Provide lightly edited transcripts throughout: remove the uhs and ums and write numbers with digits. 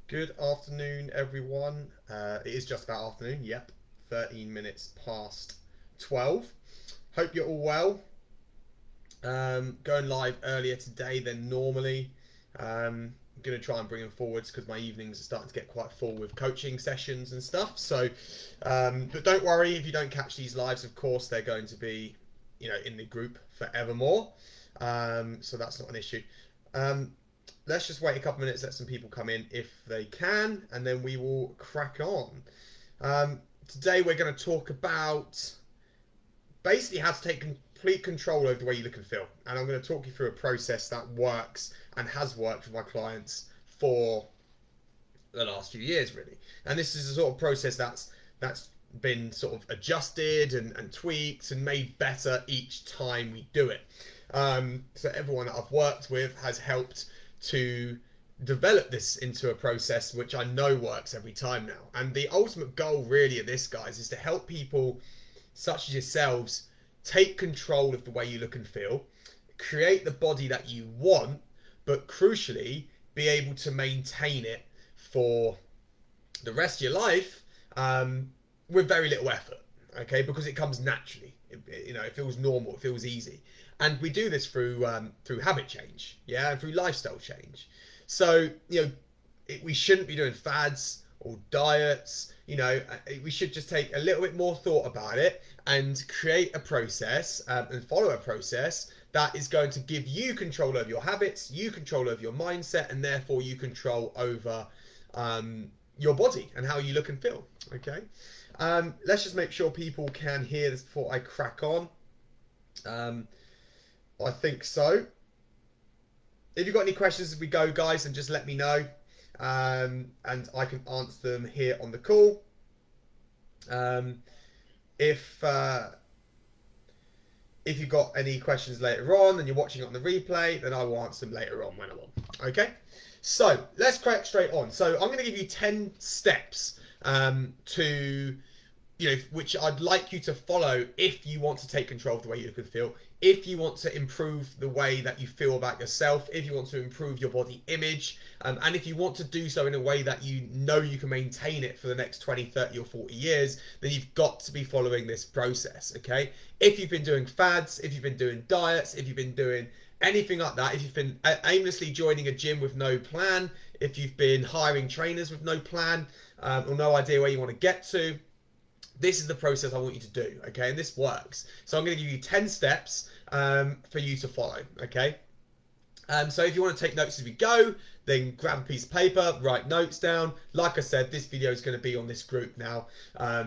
Good afternoon, everyone. It is just about afternoon. Yep, 13 minutes past 12. Hope you're all well. Going live earlier today than normally. I'm going to try and bring them forwards because my evenings are starting to get quite full with coaching sessions and stuff. But don't worry if you don't catch these lives. Of course, they're going to be, in the group forevermore. So that's not an issue. Um, let's just wait a couple minutes, let some people come in if they can, and then we will crack on. Today we're going to talk about basically how to take complete control over the way you look and feel. And I'm going to talk you through a process that works and has worked with my clients for the last few years, really. And this is a sort of process that's been sort of adjusted and tweaked and made better each time we do it. So everyone that I've worked with has helped to develop this into a process which I know works every time now. And the ultimate goal really of this, guys, is to help people such as yourselves take control of the way you look and feel, create the body that you want, but crucially be able to maintain it for the rest of your life, with very little effort. Okay, because it comes naturally. It feels normal, it feels easy, and we do this through habit change, yeah, and through lifestyle change. So we shouldn't be doing fads or diets. We should just take a little bit more thought about it and create a process, and follow a process that is going to give you control over your habits, you control over your mindset, and therefore you control over your body and how you look and feel. Okay. Let's just make sure people can hear this before I crack on. I think so. If you've got any questions as we go, guys, then just let me know, and I can answer them here on the call. If you've got any questions later on and you're watching it on the replay, then I will answer them later on when I'm on. Okay? So let's crack straight on. So I'm going to give you 10 steps to which I'd like you to follow if you want to take control of the way you look and feel, if you want to improve the way that you feel about yourself, if you want to improve your body image, and if you want to do so in a way that you know you can maintain it for the next 20, 30 or 40 years, then you've got to be following this process, okay? If you've been doing fads, if you've been doing diets, if you've been doing anything like that, if you've been aimlessly joining a gym with no plan, if you've been hiring trainers with no plan, or no idea where you want to get to, this is the process I want you to do, okay? And this works. So I'm going to give you 10 steps for you to follow, okay? So if you want to take notes as we go, then grab a piece of paper, write notes down. Like I said, this video is going to be on this group now.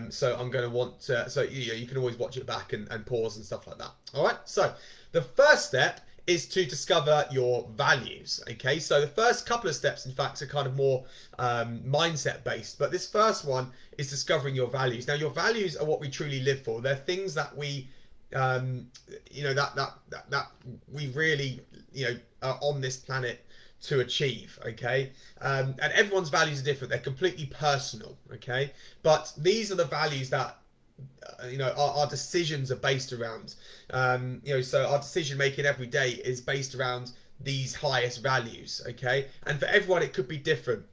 So I'm going to want to, so you can always watch it back and pause and stuff like that. All right, so the first step is to discover your values. Okay, so the first couple of steps, in fact, are kind of more mindset based, but this first one is discovering your values. Now, your values are what we truly live for. They're things that we, that we really, are on this planet to achieve. Okay, and everyone's values are different. They're completely personal. Okay, but these are the values that our decisions are based around. So our decision making every day is based around these highest values. Okay, and for everyone it could be different.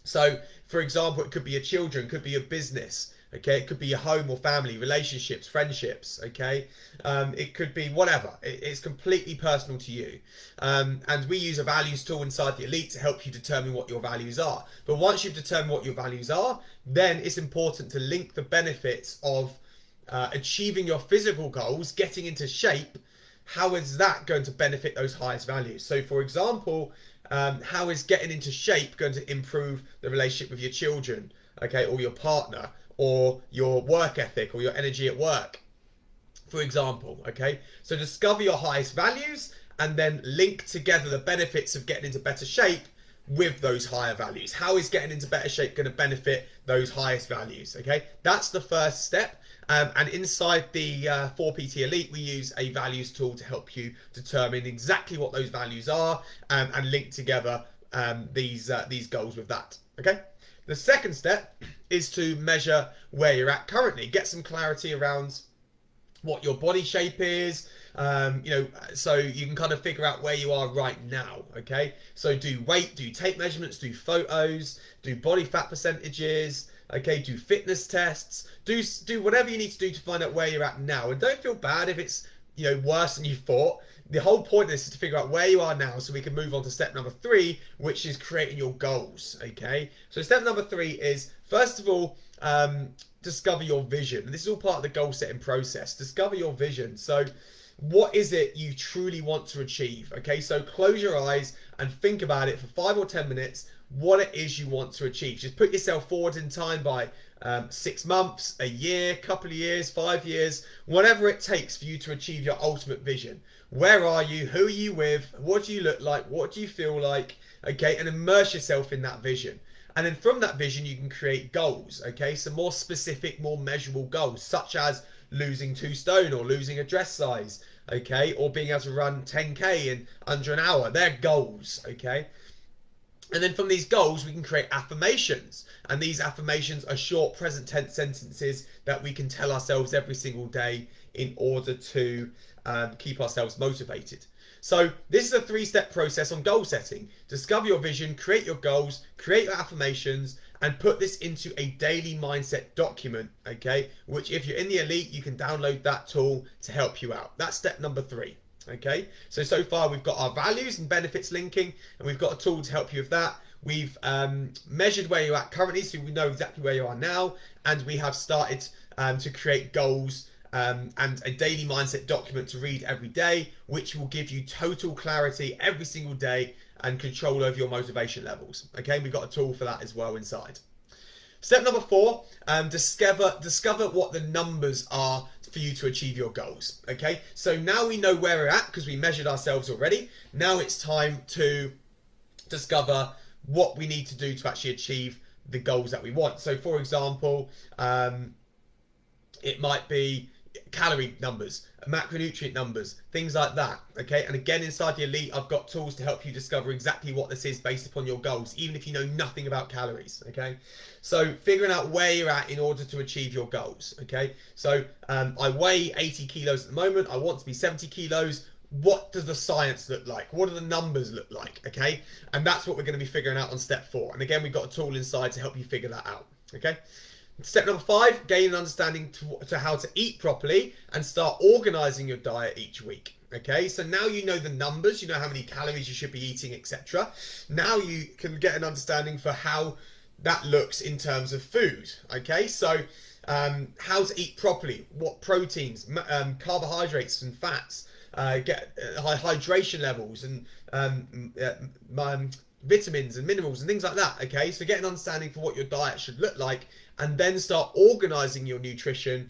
So for example, it could be your children, could be your business. Okay, it could be your home or family, relationships, friendships. Okay, it could be whatever. It's completely personal to you, and we use a values tool inside the Elite to help you determine what your values are. But once you've determined what your values are, then it's important to link the benefits of achieving your physical goals, getting into shape. How is that going to benefit those highest values? So, for example, how is getting into shape going to improve the relationship with your children, okay, or your partner, or your work ethic, or your energy at work, for example, okay? So discover your highest values and then link together the benefits of getting into better shape with those higher values. How is getting into better shape going to benefit those highest values, okay? That's the first step. And inside the 4PT Elite, we use a values tool to help you determine exactly what those values are, and link together these goals with that, okay? The second step is to measure where you're at currently. Get some clarity around what your body shape is, So you can kind of figure out where you are right now. Okay, so do weight, do tape measurements, do photos, do body fat percentages. Okay, do fitness tests, do whatever you need to do to find out where you're at now, and don't feel bad if it's worse than you thought. The whole point of this is to figure out where you are now so we can move on to step number 3, which is creating your goals. Okay, so step number 3 is, first of all, discover your vision. And this is all part of the goal setting process. Discover your vision. So what is it you truly want to achieve? Okay, so close your eyes and think about it for 5 or 10 minutes, what it is you want to achieve. Just put yourself forward in time by 6 months, a year, couple of years, 5 years, whatever it takes for you to achieve your ultimate vision. Where are you? Who are you with? What do you look like? What do you feel like? Okay, and immerse yourself in that vision. And then from that vision, you can create goals. Okay, so more specific, more measurable goals, such as losing 2 stone or losing a dress size. Okay, or being able to run 10K in under an hour. They're goals. Okay. And then from these goals, we can create affirmations. And these affirmations are short present tense sentences that we can tell ourselves every single day in order to keep ourselves motivated. So this is a 3-step process on goal setting. Discover your vision, create your goals, create your affirmations, and put this into a daily mindset document, okay? Which if you're in the elite, you can download that tool to help you out. That's step number 3. Okay, so far we've got our values and benefits linking, and we've got a tool to help you with that. We've measured where you're at currently, so we know exactly where you are now, and we have started to create goals and a daily mindset document to read every day, which will give you total clarity every single day and control over your motivation levels. Okay, we've got a tool for that as well inside. Step number 4, discover what the numbers are for you to achieve your goals. Okay, so now we know where we're at because we measured ourselves already. Now it's time to discover what we need to do to actually achieve the goals that we want. So for example, it might be calorie numbers, macronutrient numbers, things like that. Okay, and again, inside the elite, I've got tools to help you discover exactly what this is based upon your goals, even if you know nothing about calories. Okay, so figuring out where you're at in order to achieve your goals. Okay, so I weigh 80 kilos at the moment. I want to be 70 kilos. What does the science look like? What do the numbers look like? Okay, and that's what we're going to be figuring out on step 4. And again, we've got a tool inside to help you figure that out. Okay. Step number 5, gain an understanding to how to eat properly and start organizing your diet each week. Okay, so now you know the numbers, you know how many calories you should be eating, etc. Now you can get an understanding for how that looks in terms of food. Okay, so how to eat properly, what proteins, carbohydrates and fats, get high hydration levels and vitamins and minerals and things like that. Okay, so get an understanding for what your diet should look like, and then start organizing your nutrition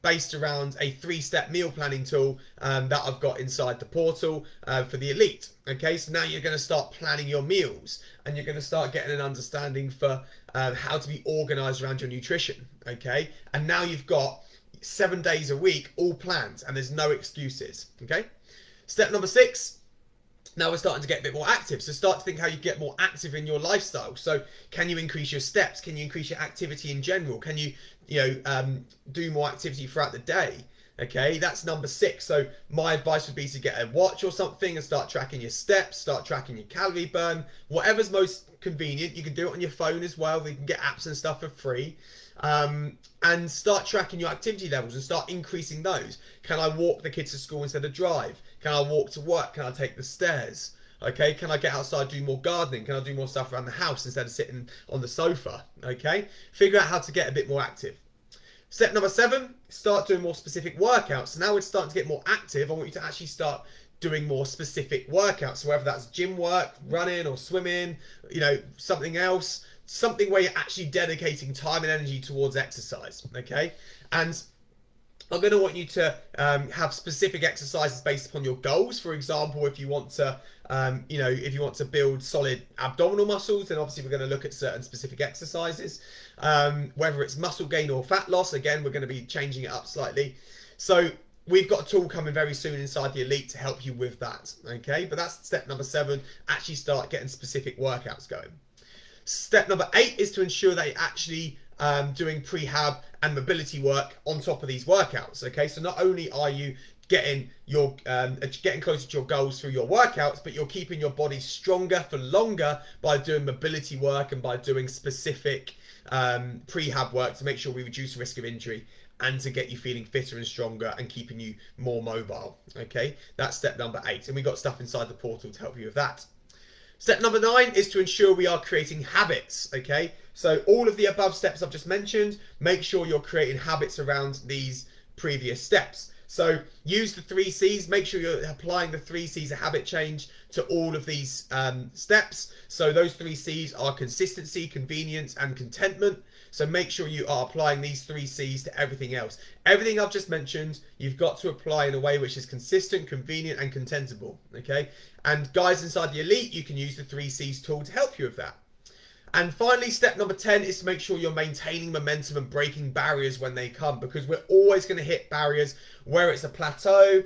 based around a 3-step meal planning tool that I've got inside the portal for the elite. Okay, so now you're going to start planning your meals, and you're going to start getting an understanding for how to be organized around your nutrition. Okay, and now you've got 7 days a week all planned, and there's no excuses. Okay, step number 6. Now we're starting to get a bit more active. So start to think how you get more active in your lifestyle. So can you increase your steps? Can you increase your activity in general? Can you, do more activity throughout the day? Okay, that's number 6. So my advice would be to get a watch or something and start tracking your steps, start tracking your calorie burn, whatever's most convenient. You can do it on your phone as well. You can get apps and stuff for free. And start tracking your activity levels and start increasing those. Can I walk the kids to school instead of drive? Can I walk to work? Can I take the stairs? Okay, can I get outside, do more gardening? Can I do more stuff around the house instead of sitting on the sofa? Okay, figure out how to get a bit more active. Step number 7, start doing more specific workouts. So now we're starting to get more active. I want you to actually start doing more specific workouts. So whether that's gym work, running or swimming, something else, something where you're actually dedicating time and energy towards exercise. Okay, and I'm going to want you to have specific exercises based upon your goals. For example, if you want to, if you want to build solid abdominal muscles, then obviously we're going to look at certain specific exercises. Whether it's muscle gain or fat loss, again, we're going to be changing it up slightly. So we've got a tool coming very soon inside the elite to help you with that. Okay, but that's step number 7. Actually start getting specific workouts going. Step number 8 is to ensure that you're actually doing prehab and mobility work on top of these workouts. Okay, so not only are you getting closer to your goals through your workouts, but you're keeping your body stronger for longer by doing mobility work and by doing specific prehab work to make sure we reduce the risk of injury and to get you feeling fitter and stronger and keeping you more mobile. Okay, that's step number 8, and we got stuff inside the portal to help you with that. Step number 9 is to ensure we are creating habits. Okay, so all of the above steps I've just mentioned, make sure you're creating habits around these previous steps. So use the 3 C's, make sure you're applying the 3 C's of habit change to all of these steps. So those 3 C's are consistency, convenience, and contentment. So make sure you are applying these 3 C's to everything else. Everything I've just mentioned, you've got to apply in a way which is consistent, convenient, and contentable. Okay? And guys inside the Elite, you can use the 3 C's tool to help you with that. And finally, step number 10 is to make sure you're maintaining momentum and breaking barriers when they come, because we're always going to hit barriers, where it's a plateau,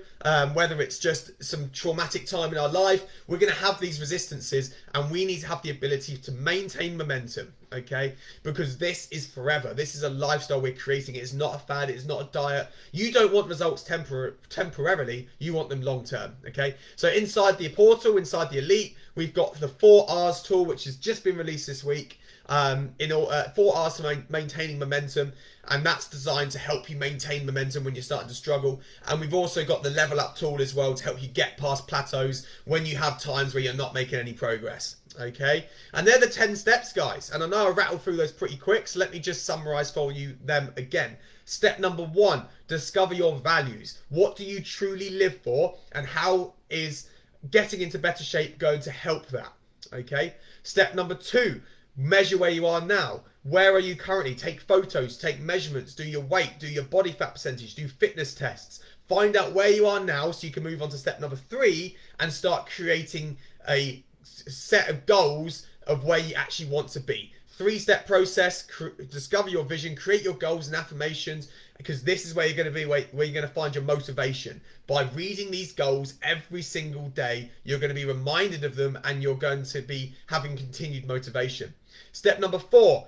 whether it's just some traumatic time in our life. We're going to have these resistances, and we need to have the ability to maintain momentum, okay? Because this is forever. This is a lifestyle we're creating. It is not a fad. It is not a diet. You don't want results temporarily. You want them long term, okay? So inside the portal, inside the Elite, we've got the 4 R's tool, which has just been released this week. 4 R's to maintaining momentum, and that's designed to help you maintain momentum when you're starting to struggle. And we've also got the level up tool as well to help you get past plateaus when you have times where you're not making any progress. Okay, and they're the 10 steps, guys, and I know I rattled through those pretty quick, so let me just summarize for you them again. Step number 1, discover your values. What do you truly live for, and how is getting into better shape going to help that? Okay, step number 2, measure where you are now. Where are you currently? Take photos, take measurements, do your weight, do your body fat percentage, do fitness tests. Find out where you are now so you can move on to step number 3 and start creating a set of goals of where you actually want to be. 3-step process, discover your vision, create your goals and affirmations, because this is where you're going to be, where you're going to find your motivation. By reading these goals every single day, you're going to be reminded of them, and you're going to be having continued motivation. Step number 4,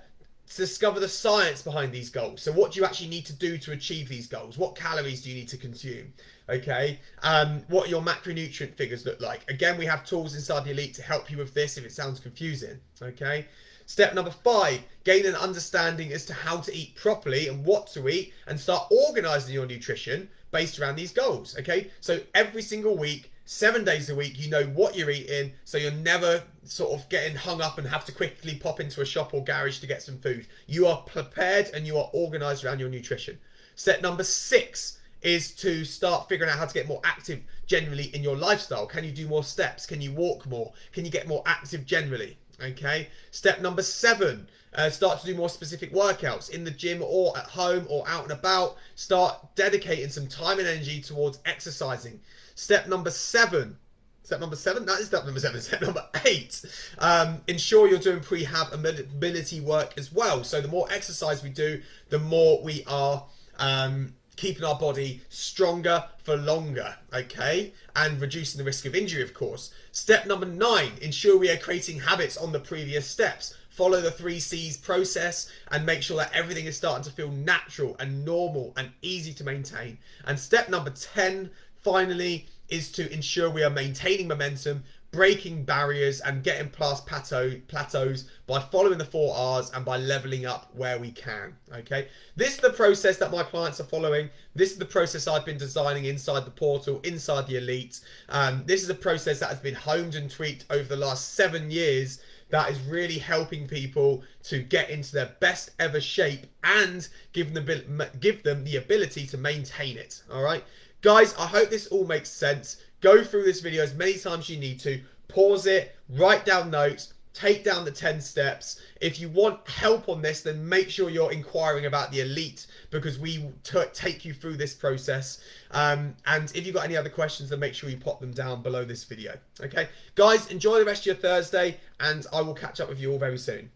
discover the science behind these goals. So what do you actually need to do to achieve these goals? What calories do you need to consume? Okay, what your macronutrient figures look like. Again, we have tools inside the Elite to help you with this if it sounds confusing. Okay, step number 5, gain an understanding as to how to eat properly and what to eat, and start organizing your nutrition based around these goals. Okay, so every single week, 7 days a week, you know what you're eating, so you're never sort of getting hung up and have to quickly pop into a shop or garage to get some food. You are prepared and you are organized around your nutrition. Step number 6 is to start figuring out how to get more active generally in your lifestyle. Can you do more steps? Can you walk more? Can you get more active generally? Okay. Step number 7, start to do more specific workouts in the gym or at home or out and about. Start dedicating some time and energy towards exercising. Step number 7. Step number 7? That is step number 7. Step number 8. Ensure you're doing prehab and mobility work as well. So the more exercise we do, the more we are keeping our body stronger for longer, okay? And reducing the risk of injury, of course. Step number 9, ensure we are creating habits on the previous steps. Follow the 3 C's process and make sure that everything is starting to feel natural and normal and easy to maintain. And step number 10, finally, is to ensure we are maintaining momentum, breaking barriers, and getting past plateaus by following the 4 R's and by leveling up where we can. Okay, this is the process that my clients are following. This is the process I've been designing inside the portal, inside the Elite. This is a process that has been honed and tweaked over the last 7 years, that is really helping people to get into their best ever shape and give them the ability to maintain it. All right, guys, I hope this all makes sense. Go through this video as many times as you need to, pause it, write down notes, take down the 10 steps. If you want help on this, then make sure you're inquiring about the Elite, because we take you through this process. And if you've got any other questions, then make sure you pop them down below this video. Okay, guys, enjoy the rest of your Thursday, and I will catch up with you all very soon.